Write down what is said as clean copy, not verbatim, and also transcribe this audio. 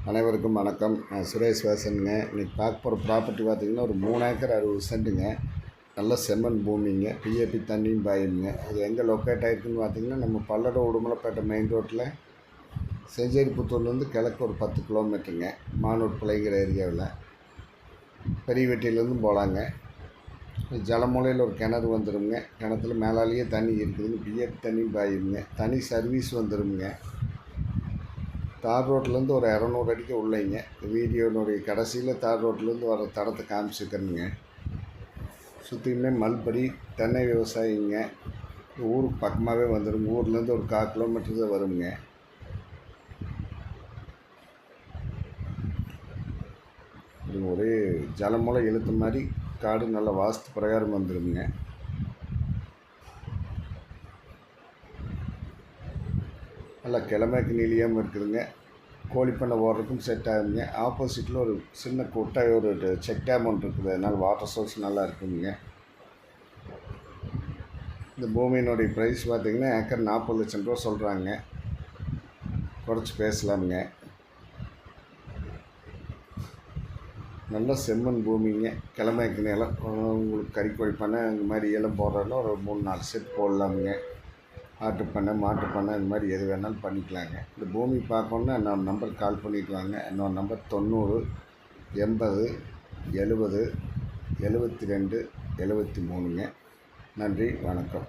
அனைவருக்கும் வணக்கம். நான் சுரேஷ் பேசுகிறேங்க. இன்றைக்கி பார்க்க போகிற ப்ராப்பர்ட்டி பார்த்திங்கன்னா ஒரு 3 ஏக்கர் 60 சென்ட்டுங்க. நல்ல செம்மண் பூமிங்க. பிஏபி தண்ணியும் பாயுங்க. அது எங்கே லொக்கேட் ஆகிருக்குன்னு பார்த்திங்கன்னா நம்ம பல்லடம் உடுமலைப்பேட்டை மெயின் ரோட்டில் செஞ்சேரிப்புத்தூர்லேருந்து கிழக்கு ஒரு 10 கிலோமீட்டருங்க. மானூர் பிள்ளைங்கிற ஏரியாவில் பெரிய வெட்டியிலேருந்து போகலாங்க. ஜலமூலையில் ஒரு கிணறு வந்துடுங்க. கிணத்துல மேலாலேயே தண்ணி இருக்குதுங்க. பிஏபி தண்ணியும் பாயுங்க. தனி சர்வீஸ் வந்துடுங்க. தார் ரோட்லேருந்து ஒரு 200 அடிக்கு உள்ளேங்க. வீடியோனுடைய கடைசியில் தார் ரோட்லேருந்து வர தடத்தை காமிச்சிக்கிறேங்க. சுற்றியுமே மல்பரி தென்னை விவசாயிங்க. ஊருக்கு பக்கமாகவே வந்துடுங்க. ஊர்லேருந்து ஒரு 1/4 கிலோமீட்டர் தான் வருங்க. இது ஒரே ஜலமூலை இழுத்த மாதிரி காடு நல்ல வாஸ்து பிரகாரம் வந்துடுங்க. நல்லா கிழமைக்கு நீளியாமல் இருக்குதுங்க. கோழிப்பண்ணை ஓடுறதுக்கும் செட் ஆகுதுங்க. ஆப்போசிட்டில் ஒரு சின்ன குட்டை ஒரு செக் டேம் ஒன்று இருக்குது. அதனால் வாட்டர் சோர்ஸ் நல்லா இருக்குதுங்க. இந்த பூமியினுடைய ப்ரைஸ் பார்த்திங்கன்னா ஏக்கர் 40 லட்சம் ரூபா சொல்கிறாங்க. குறைச்சி பேசலாமுங்க. நல்ல செம்மண் பூமிங்க. கிழமைக்கு நிலம். உங்களுக்கு கறிக்கோழி பண்ணை இந்த மாதிரி எல்லாம் போடுறதுனா ஒரு 3-4 செட் போடலாமுங்க. ஆட்டுப்பண்ணை மாட்டுப்பண்ணை இந்த மாதிரி எது வேணாலும் பண்ணிக்கலாங்க. இந்த பூமி பார்க்கணுன்னா என்னோடய நம்பருக்கு கால் பண்ணிட்டு வாங்க. என்னோடய நம்பர் 90 80 70 72 73ங்க. நன்றி, வணக்கம்.